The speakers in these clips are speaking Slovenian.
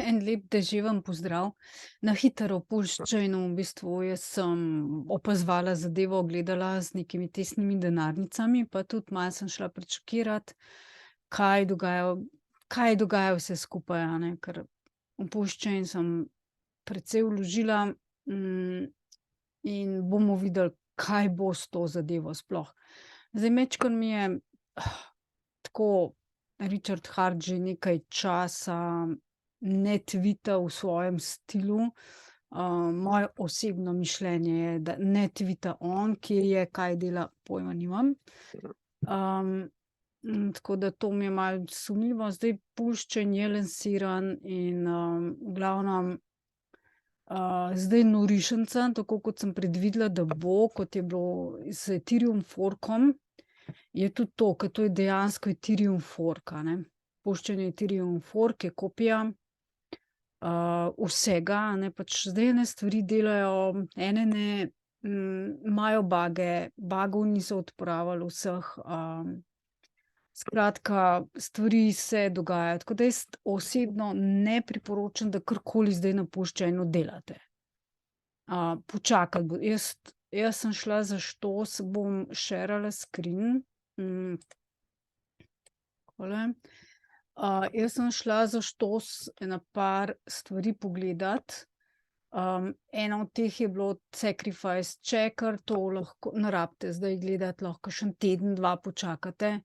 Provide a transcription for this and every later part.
En lep deževen pozdrav. Na hitro opuščajno v bistvu jaz sem opazovala zadevo, gledala z nekimi tesnimi denarnicami, pa tudi malo sem šla prečekirat, kaj dogaja, kaj dogaja vse skupaj, a ne, ker opuščaj sem precej vložila, in bomo videli, kaj bo s to zadevo sploh. Zdaj majčkeno mi je tako Richard Hart že nekaj časa ne tvita v svojem stilu. Moje osebno mišljenje je, da ne tvita on, kje je, kaj dela, pojma nimam. Tako da to mi je malo sumljivo. Zdaj puščaj je lansiran in, v glavnem, zdaj norišnica, tako kot sem predvidela, da bo, kot je bilo z Ethereum forkom, je tudi to, ker to je dejansko Ethereum fork, a ne. Puščanje Ethereum fork je kopija, vsega, a ne, pač zdaj ene stvari delajo, ene ne, imajo bage, bugov niso odpravili vseh, skratka, stvari se dogajajo, tako da jaz osebno ne priporočam, da karkoli zdaj na puščajnu delate. Počakati jaz sem šla za štos, bom sharala screen, takole. Jaz sem šla za štos ena par stvari pogledat. Ena od teh je bilo Sacrifice Checker, to lahko ne rabite zdaj gledati, lahko kakšen teden, dva počakate,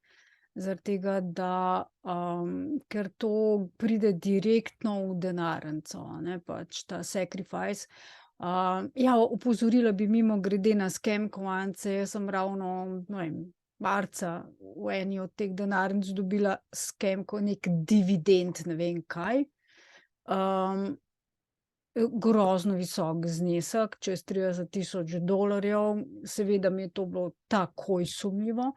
zaradi tega, da, ker to pride direktno v denarnico, a ne, pač ta Sacrifice. Ja, opozorila bi mimogrede na scam kovance, jaz sem ravno, ne vem, marca v eni od teh denarnic dobila scam neki dividend, ne vem kaj. Grozno visok znesek, čez $30,000. Seveda mi je to bilo takoj sumljivo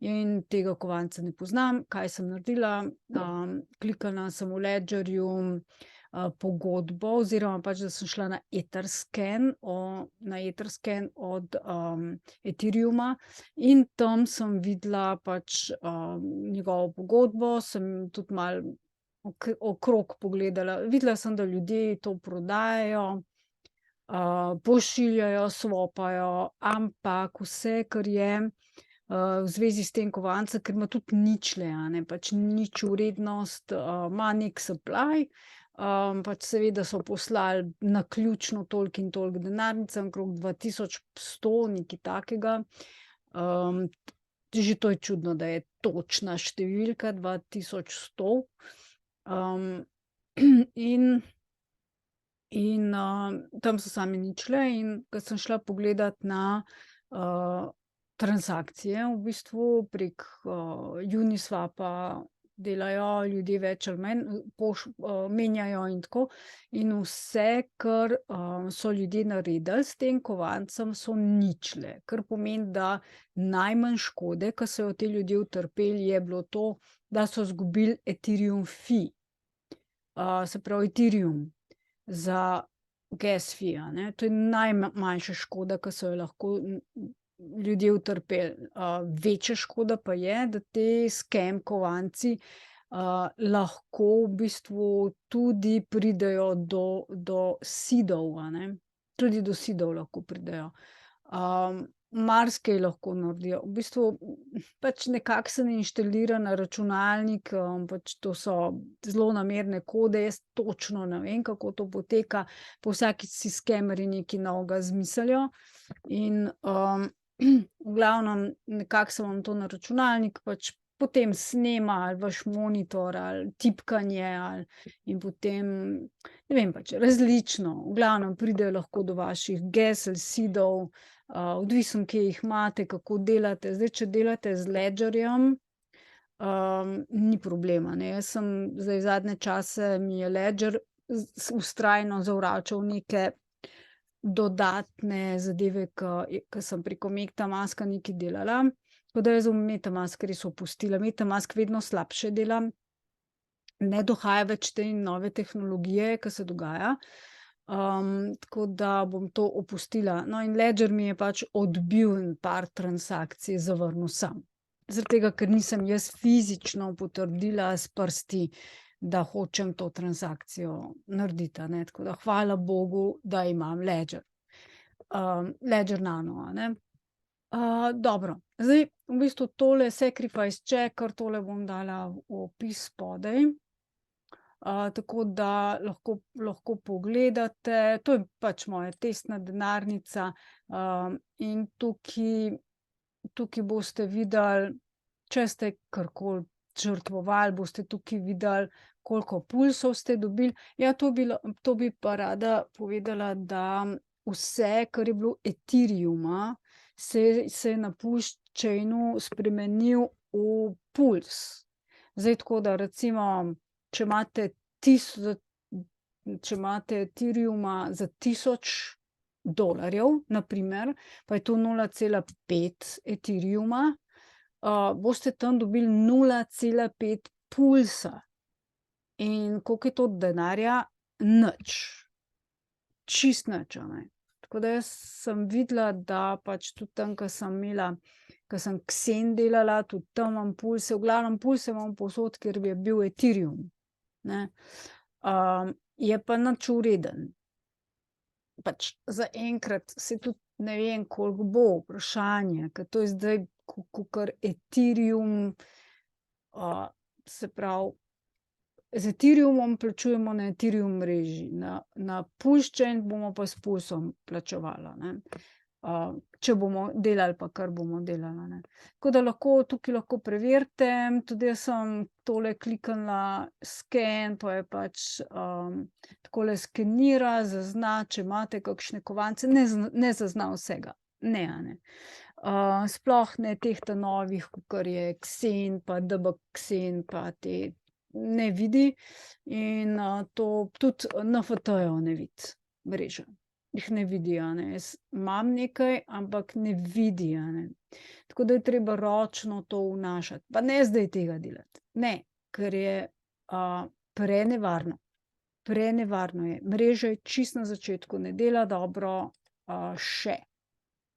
in tega kovanca ne poznam. Kaj sem naredila? Kliknila sem v Ledgerju, pogodbo oziroma pač, da sem šla na Etherscan, od, Ethereuma in tam sem videla pač, njegovo pogodbo, sem tudi malo okrog pogledala. Videla sem, da ljudje to prodajajo, pošiljajo, swopajo, ampak vse, kar je, v zvezi s tem kovancem, ker ima tudi ničle, a ne, pač nič vrednost, ima neki supply, pač seveda so poslali naključno toliko in toliko denarnicam, okrog 2100, nekaj takega. Že to je čudno, da je točna številka 2100. In tam so same ničle in ko sem šla pogledat na, transakcije, v bistvu prek, Uniswapa delajo ljudje več ali manj, menjajo in tako. In vse, kar, so ljudje naredili s tem kovancem, so ničle, kar pomeni, da najmanj škode, ke so jo ti ljudje utrpeli, je bilo to, da so izgubili Ethereum fee. Se pravi Ethereum za gas fee, a ne, to je najmanjša škoda, ke so jo lahko ljudje utrpeli. Večja škoda pa je, da ti scam kovanci, lahko v bistvu tudi pridejo do seedov, a ne. Tudi do seedov lahko pridejo. Marsikaj lahko naredijo. V bistvu pač nekako se ne inštalira na računalnik, pač to so zlonamerne kode, jaz točno ne vem, kako to poteka. Po vsakič si skemerji nekaj novega izmislijo in, v glavnem nekako se vam to na računalnik pač potem snema ali vaš monitor ali tipkanje ali in potem, ne vem, pač različno. V glavnem pridejo lahko do vaših gas ali seedov, odvisno, kje jih imate, kako delate. Zdaj, če delate z Ledgerjem, ni problema, ne. Jaz sem zdaj zadnje čase, mi je Ledger vztrajno zavračal neke dodatne zadeve, ke sem preko MetaMaska nekaj delala. Tako da jaz bom MetaMask res opustila. MetaMask vedno slabše dela. Ne dohaja več te nove tehnologije, ke se dogaja. Tako da bom to opustila. No, in Ledger mi je pač odbil en par transakcij, zavrnil sam. Zaradi tega, ker nisem jaz fizično potrdila s prsti, da hočem to transakcijo narediti, a ne. Tako da hvala bogu, da imam Ledger. Ledger Nano, a ne. Dobro, zdaj v bistvu tole Sacrifice check, kar tole bom dala v opis spodaj. Tako da lahko pogledate. To je pač moja testna denarnica, in tukaj boste videli, če ste karkoli žrtvovali, boste tukaj videli, koliko pulsov ste dobili. Ja, to bi pa rada povedala, da vse, kar je bilo Ethereuma, se je na Pulse chainu spremenil v puls. Zdaj tako, da recimo, če imate Ethereuma za $1000, na primer, pa je to 0,5 Ethereuma, boste tam dobili 0,5 pulsa. In koliko je to denarja? Nič. Čist nič, a ne. Tako da jaz sem videla, da pač tudi tam, ko sem Xen delala, tudi tam imam pulse, v glavnem pulse imam povsod, ker je bil Ethereum, ne. Je pa nič vreden. Pač zaenkrat se tudi ne vem, koliko bo, vprašanje, ker to je zdaj kakor Ethereum, se pravi, z Ethereumom plačujemo na Ethereum mreži, na Pulse chain bomo pa s pulsom plačevala, ne. Če bomo delali pa, kar bomo delala, ne. Tako da tukaj lahko preverite, tudi jaz sem tole kliknila scan, pa je pač, takole skenira, zazna, če imate kakšne kovance, ne zazna vsega, ne, a ne. Sploh ne tehta novih, kakor je Xen pa DB Xen pa te, ne vidi in, to tudi NFT-jev ne vidi, mreža. Jih ne vidi, a ne. Jaz imam nekaj, ampak ne vidi, a ne. Tako da je treba ročno to vnašati. Pa ne zdaj tega delati. Ne, ker je, prenevarno. Prenevarno je. Mreža je čisto na začetku, ne dela dobro, še.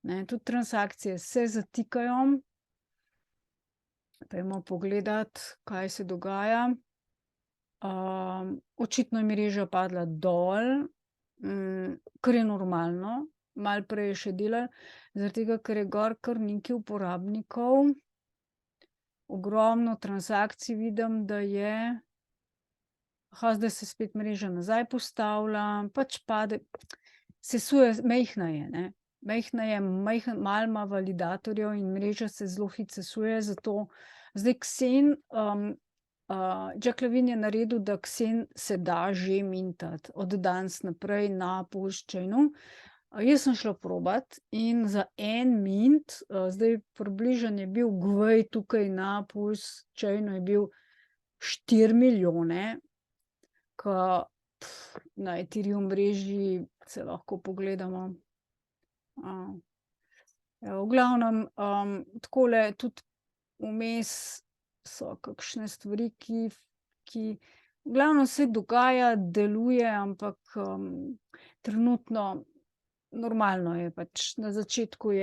Ne, tudi transakcije se zatikajo. Pojdimo pogledat, kaj se dogaja. Očitno je mreža padla dol, kar je normalno, malo prej je še delala, zaradi tega, ker je gor kar nekaj uporabnikov. Ogromno transakcij vidim, da je. Zdaj se spet mreža nazaj postavlja, pač pade, sesuje, majhna je, ne. Majhna je, malo ima validatorjev in mreža se zelo hitro sesuje, zato zdaj Xen, Jack Levin je naredil, da Xen se da že mintati od danes naprej na Pulse chainu. Jaz sem šla probat in za en mint, zdaj približno je bil GVej tukaj na Pulse chainu je bil 4 milijone, ko na Ethereum mreži se lahko pogledamo. V glavnem, takole tudi vmes so kakšne stvari, ki v glavnem se dogaja, deluje, ampak, trenutno normalno je pač. Na začetku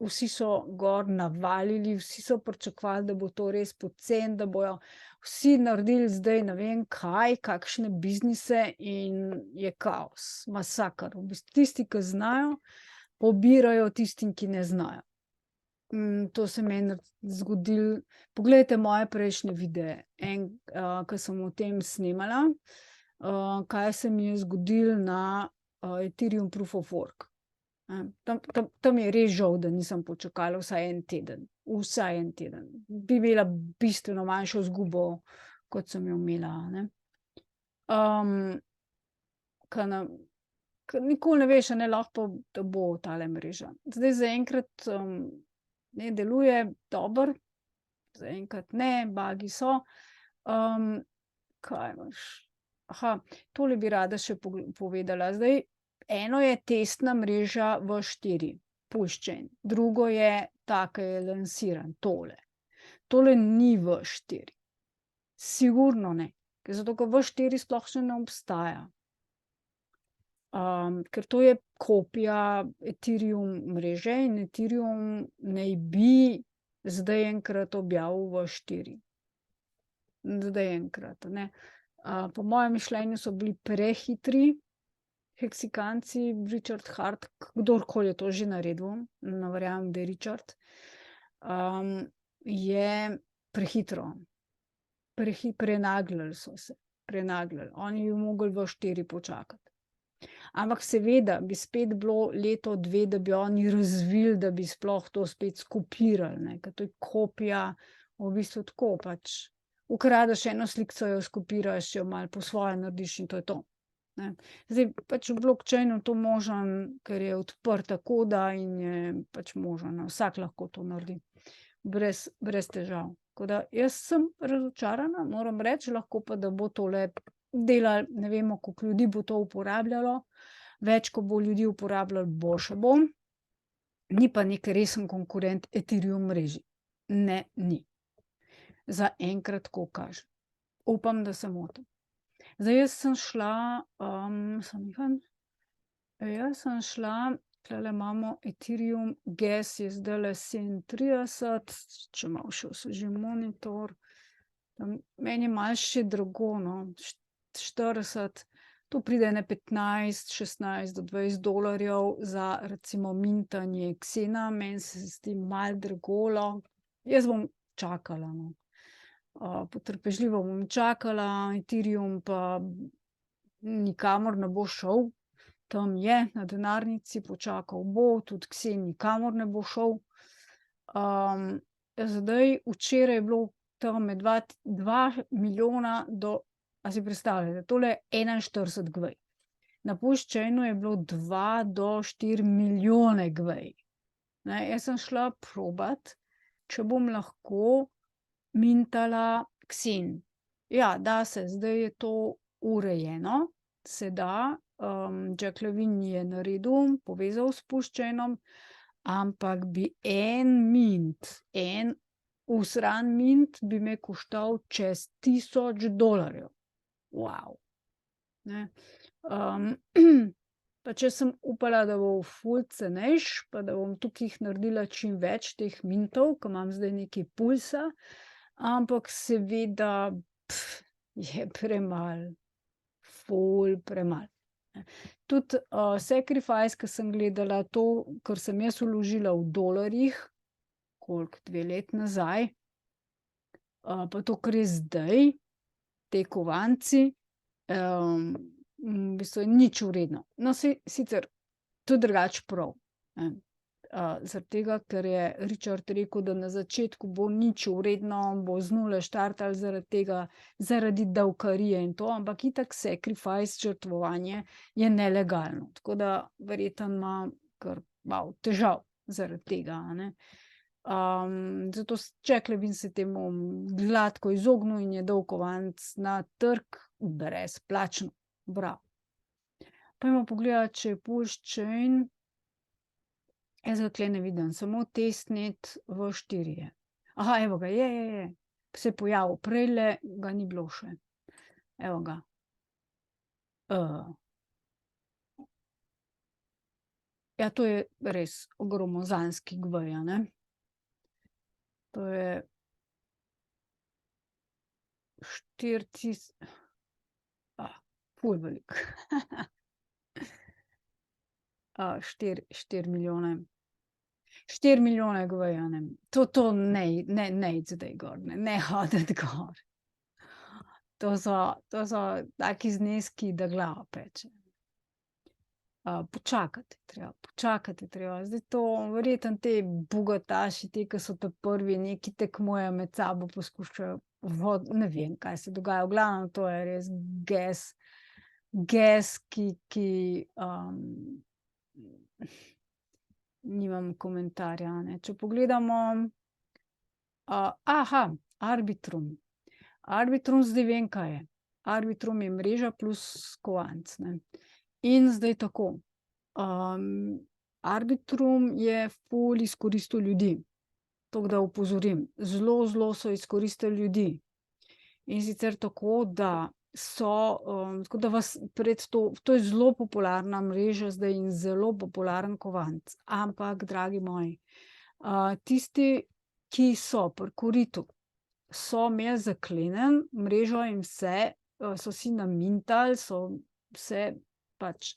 vsi so gor navalili, vsi so pričakovali, da bo to res poceni, da bojo vsi naredili zdaj ne vem kaj, kakšne biznise in je kaos, masaker. V bistvu tisti, ki znajo, pobirajo tistim, ki ne znajo. To se meni zgodilo, poglejte moje prejšnje videe, ke sem o tem snemala, kaj se mi je zgodilo na, Ethereum Proof of Work. Tam je res žal, da nisem počakala vsaj en teden. Vsaj en teden. Bi imela bistveno manjšo izgubo, kot sem jo imela, a ne. Ker nikoli ne veš, a ne, lahko da bo tale mreža. Zdaj zaenkrat, ne deluje dobro, zaenkrat ne, bugi so. Kaj imaš? Tole bi rada še povedala. Zdaj, eno je testna mreža V4, Pulse chain. Drugo je ta, ki je lansiran, tole. Tole ni V4. Sigurno ne. Zato, ker V4 sploh še ne obstaja. Ker to je kopija Ethereum mreže in Ethereum naj bi zdaj enkrat objavil V4. Zdaj enkrat, a ne. Po mojem mišljenju so bili prehitri Heksikanci, Richard Hart, kdorkoli je to že naredil, ne verjamem, da je Richard, je prehitro. Prenaglili so se, prenaglili. Oni bi mogli v 4 počakati. Ampak seveda bi spet bilo leto, 2, da bi oni razvili, da bi sploh to spet skopirali, ne, ker to je kopija, v bistvu tako pač. Ukradeš eno sliko, jo skopiraš, jo malo po svoje narediš in to je to. Ne. Zdaj pač v blockchainu to možno, ker je odprta koda in je pač možno, vsak lahko to naredi. Brez težav. Tako da jaz sem razočarana, moram reči, lahko pa, da bo tole delali, ne vemo, koliko ljudi bo to uporabljalo, več, ko bo ljudi uporabljalo, boljše bo. Ni pa nek resen konkurent Ethereum mreži. Ne, ni. Za enkrat, ko kaže. Upam, da se motim. Zdaj, jaz sem šla, tlele imamo Ethereum Gas, je zdajle 37, če malo še osvežim monitor. Meni je malo še drago, no, 40, to pride na 15, 16 do $20 za recimo mintanje Xena, meni se zdi malo dragolo. Jaz bom čakala, no. Potrpežljivo bom čakala, Ethereum pa nikamor ne bo šel. Tam je, na denarnici, počakal bo, tudi Xen nikamor ne bo šel. Zdaj, včeraj je bilo tam med 2 milijona a si predstavljate, tole je 41 gvej. Na Pushchainu je bilo 2 do 4 milijone gvej. Ne, jaz sem šla probat, če bom lahko mintala Xen. Ja, da se, zdaj je to urejeno, se da. Jack Levine je naredil, povezal s Pushchainom, ampak bi en usran mint bi me koštal čez $1000. Wow. Ne. Pa če sem upala, da bo ful cenejš, pa da bom tukaj naredila čim več teh mintov, ko imam zdaj nekaj pulsa, ampak seveda je premalo, ful premalo. Tudi Sacrifice, ki sem gledala to, kar sem jaz vložila v dolarjih, koliko, 2 leti nazaj, pa to, kar je zdaj, te kovanci, v bistvu je nič vredno. No, sicer to je drugače prav. Zaradi tega, ker je Richard rekel, da na začetku bo nič vredno, bo z nule štartali zaradi tega, zaradi davkarije in to, ampak itak Sacrifice, žrtvovanje, je nelegalno. Tako da verjetno ima kar malo težav zaradi tega, ne. Zato Jack Levine se temu gladko izognil in je dal kovanec na trg brezplačno. Bravo. Pojdimo pogledati, če je Pushchain. Jaz ga tukaj ne vidim, samo testnet v 4 je. Aha, evo ga, je. Se je pojavil, prejle ga ni bilo še. Evo ga. Ja, to je res gromozanski gvej, a ne. To je 4000, ful veliko. 4 milijone. 4 milijone gvej, a ne. To ne iti zdaj gor, ne hoditi gor. To so taki zneski, da glava peče. Počakati treba. Zdaj to, verjetno te bogataši, te, ki so prvi, neki tekmujejo med sabo, poskušajo ne vem, kaj se dogaja. V glavnem, to je res gas, ki nimam komentarja, ne. Če pogledamo, Arbitrum. Arbitrum zdaj vem, kaj je. Arbitrum je mreža plus kovanc, ne. In zdaj tako. Arbitrum je ful izkoristil ljudi. Tako da opozorim, zelo so izkoristili ljudi. In sicer tako, da tako da vas to je zelo popularna mreža zdaj in zelo popularen kovanc. Ampak, dragi moji, tisti, ki so pri koritu, so imeli zaklenjen mrežo in vse, so si namintali, so vse pač,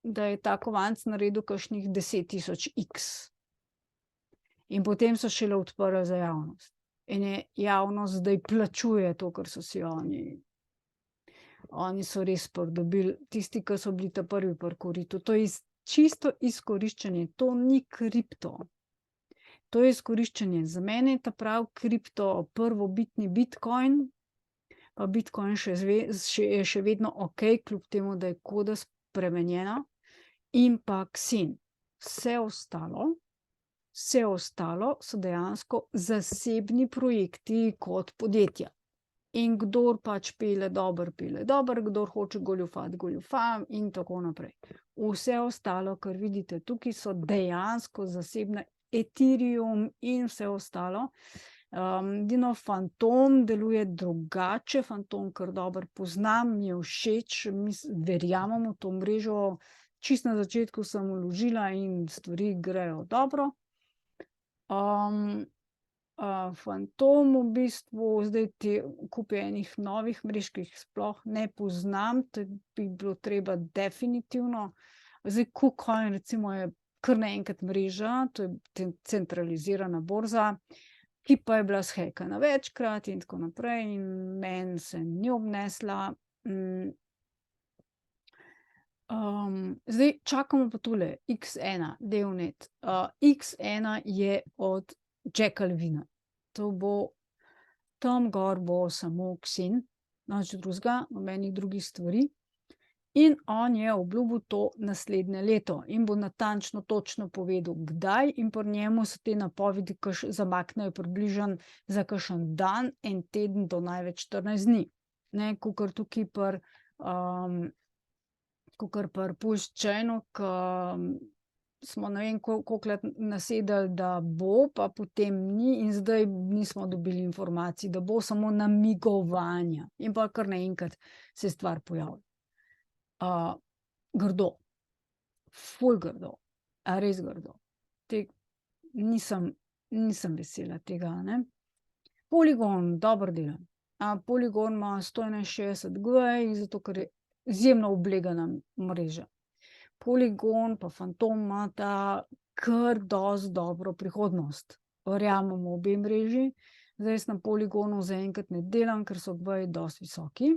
da je ta kovanc naredil kakšnih 10.000 X. In potem so šele odprli za javnost. In je javnost zdaj plačuje to, kar so si oni. Oni so res pridobili, tisti, ki so bili ta prvi pri koritu. To je čisto izkoriščanje, to ni kripto. To je izkoriščanje. Za mene je ta prav kripto prvobitni Bitcoin, pa Bitcoin je še vedno ok, kljub temu, da je koda spremenjena, in pa Xen. Vse ostalo so dejansko zasebni projekti kot podjetja. In kdor pač pele dobro, kdor hoče goljufati, goljufa in tako naprej. Vse ostalo, kar vidite tukaj, so dejansko zasebna Ethereum in vse ostalo. Edino Fantom deluje drugače, Fantom kar dobro poznam, mi je všeč, verjamem v to mrežo, čisto na začetku sem vložila in stvari grejo dobro. Fantom v bistvu, zdaj ti kupi enih novih mrež, ki jih sploh ne poznam, to bi bilo treba definitivno. Zdaj KuCoin recimo je kar naenkrat mreža, to je centralizirana borza, ki pa je bila shekana večkrat in tako naprej in meni se ni obnesla. Zdaj čakamo pa tule, X1, Devnet. X1 je od Jacka Levina. To bo, tam gor bo samo Xen, nič drugega, nobenih drugih stvari. In on je obljubil to naslednje leto in bo natančno točno povedal, kdaj, in pri njemu so te napovedi zamaknejo približno za kakšen dan, en teden do največ 14 dni. Ne, kakor tukaj kakor pri Pulse Chainu, smo ne vem kolikokrat nasedali, da bo, pa potem ni in zdaj nismo dobili informacij, da bo, samo namigovanja. In pa kar naenkrat se stvar pojavi. Grdo. Ful grdo. A res grdo. Nisem vesela tega, ne. Polygon dobro dela. Polygon ima 161 GUI, zato ker je izjemno oblegana mreža. Polygon pa Fantom imata kar dosti dobro prihodnost. Verjamem v obe mreži. Zdaj jaz na Polygonu zaenkrat ne delam, ker so GUI dosti visoki.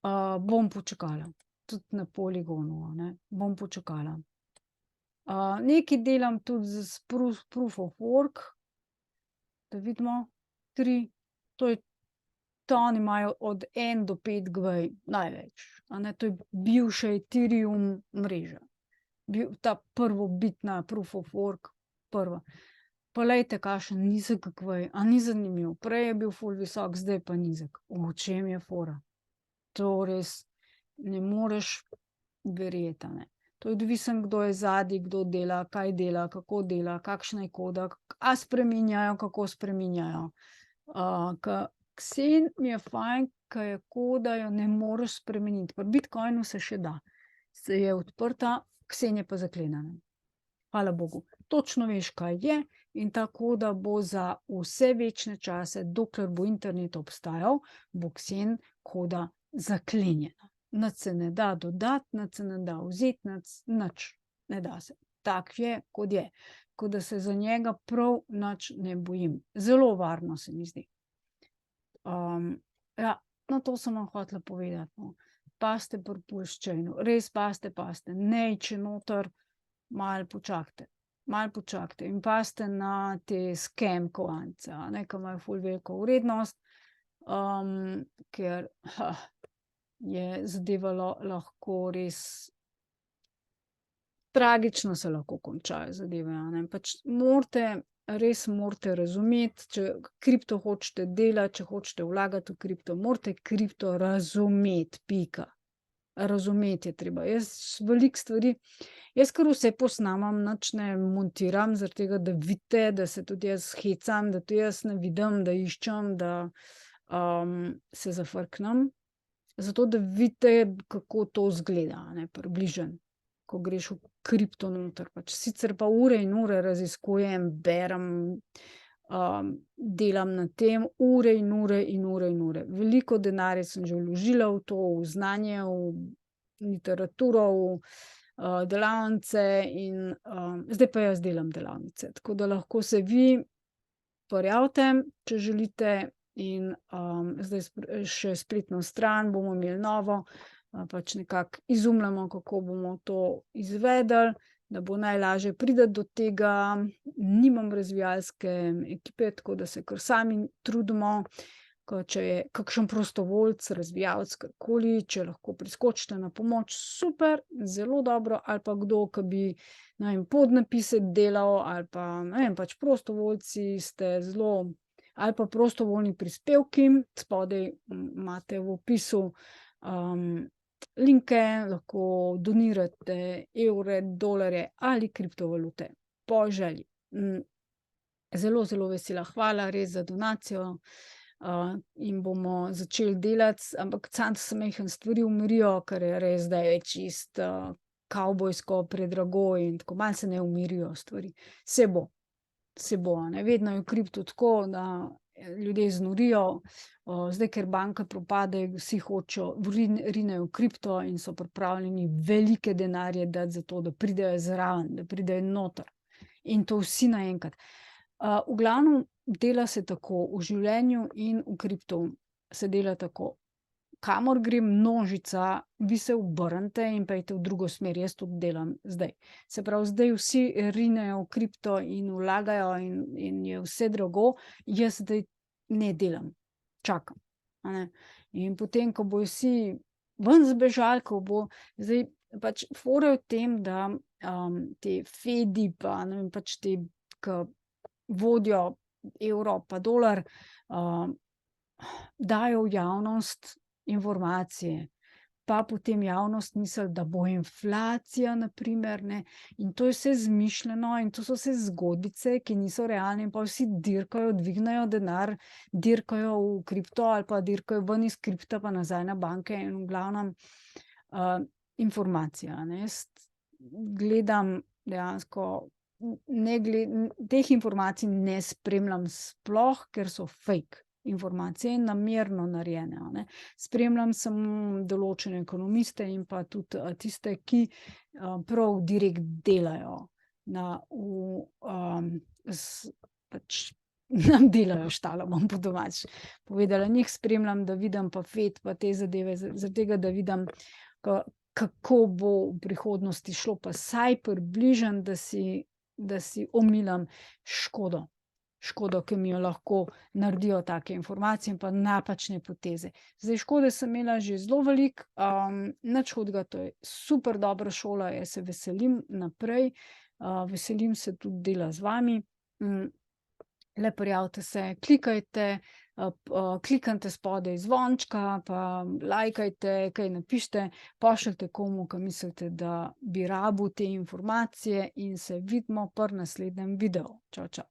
Bom počakala. Tudi na Polygonu, ne. Bom počakala. Nekaj delam tudi z Proof of Work. Da vidimo. 3. Oni imajo od 1 do 5 GUI največ. To je bivša Ethereum mreža. Ta prvobitna Proof of Work, prva. Poglejte, kakšen nizek GUI, a ni zanimiv. Prej je bil ful visok, zdaj pa nizek. V čem je fora? To res ne moreš verjeti, ne. To je odvisno, kdo je zadaj, kdo dela, kaj dela, kako dela, kakšna je koda, a spreminjajo, kako spreminjajo. Xen mi je fajn, ker je koda, jo ne moreš spremeniti. Pri Bitcoinu se še da. Se je odprta, Xen je pa zaklenjena. Hvala Bogu. Točno veš, kaj je, in ta koda bo za vse večne čase, dokler bo internet obstajal, bo Xen koda zaklenjena. Nič se ne da dodati, nič se ne da vzeti, nič ne da se. Tak je, kot je. Tako da se za njega prav nič ne bojim. Zelo varno se mi zdi. Ja, no, to sem vam hotela povedati, no. Pazite pri Pulse Chainu, res pazite, ne če noter, malo počakajte in pazite na te scam kovance, a ne, ki imajo ful veliko vrednost, ker je zadeva lahko res tragično se lahko končajo zadeve, a ne, pač res morate razumeti, če kripto hočete delati, če hočete vlagati v kripto, morate kripto razumeti, pika. Razumeti je treba. Veliko stvari, jaz kar vse posnamem, nič ne montiram, zaradi tega, da vidite, da se tudi jaz hecam, da tudi jaz ne vidim, da iščem, da se zafrknem, zato da vidite, kako to izgleda, ne, približno. Ko greš v kripto noter, pač sicer pa ure in ure raziskujem, berem, delam na tem ure in ure in ure in ure. Veliko denarja sem že vložila v to, v znanje, v literaturo, v delavnice in zdaj pa jaz delam delavnice. Tako da lahko se vi prijavite, če želite, in zdaj še spletno stran bomo imeli novo, pač nekako izumljamo, kako bomo to izvedli, da bo najlažje priti do tega. Nimam razvijalske ekipe, tako da se kar sami trudimo. Če je kakšen prostovoljec, razvijalec, karkoli, če lahko priskočite na pomoč, super, zelo dobro, ali pa kdo, ki bi, ne vem, podnapise delal, ali pa, ne vem, pač prostovoljci ste zelo, ali pa prostovoljni prispevki, spodaj imate v opisu linke, lahko donirate evre, dolarje ali kriptovalute po želji. Zelo, zelo vesela, hvala res za donacijo. In bomo začeli delati, ampak samo se majhne stvari umirijo, ker je res zdaj čist kavbojsko predrago in tako malo se ne umirijo stvari. Se bo, ne, vedno je v kriptu tako, da ljudje znorijo, zdaj, ker banke propadejo, vsi hočejo, rinejo v kripto in so pripravljeni velike denarje dati za to, da pridejo zraven, da pridejo noter. In to vsi naenkrat. V glavnem dela se tako, v življenju in v kriptu se dela tako. Kamor gre množica, vi se obrnete in pojdite v drugo smer, jaz to delam zdaj. Se pravi, zdaj vsi rinejo v kripto in vlagajo in je vse drago, jaz zdaj ne delam, čakam, a ne. In potem, ko bojo vsi ven zbežali, ko bo zdaj pač fora je v tem, da te Fedi pa, ne vem, pač te, ke vodijo evro pa dolar, dajo v javnost informacije, pa potem javnost misli, da bo inflacija, na primer, ne, in to je vse izmišljeno in to so vse zgodbice, ki niso realne, in pol vsi dirkajo, dvignejo denar, dirkajo v kripto ali pa dirkajo ven iz kripta pa nazaj na banke in v glavnem informacija, ne. Jaz gledam dejansko, teh informacij ne spremljam sploh, ker so fake informacije in namerno narejene, a ne. Spremljam samo določene ekonomiste in pa tudi tiste, ki prav direkt delajo pač nam delajo štalo, bom po domače povedala. Njih spremljam, da vidim pa Fed pa te zadeve, zaradi tega, da vidim, kako bo v prihodnosti šlo, pa vsaj približno, da si omilim škodo, ki mi jo lahko naredijo take informacije in pa napačne poteze. Zdaj, škode sem imela že zelo veliko, nič hudega, to je super dobra šola, jaz se veselim naprej, veselim se tudi dela z vami. Le prijavite se, klikajte, kliknite spodaj zvončka, pa lajkajte, kaj napišite, pošljite komu, ki mislite, da bi rabil te informacije, in se vidimo pri naslednjem videu. Čau, čau.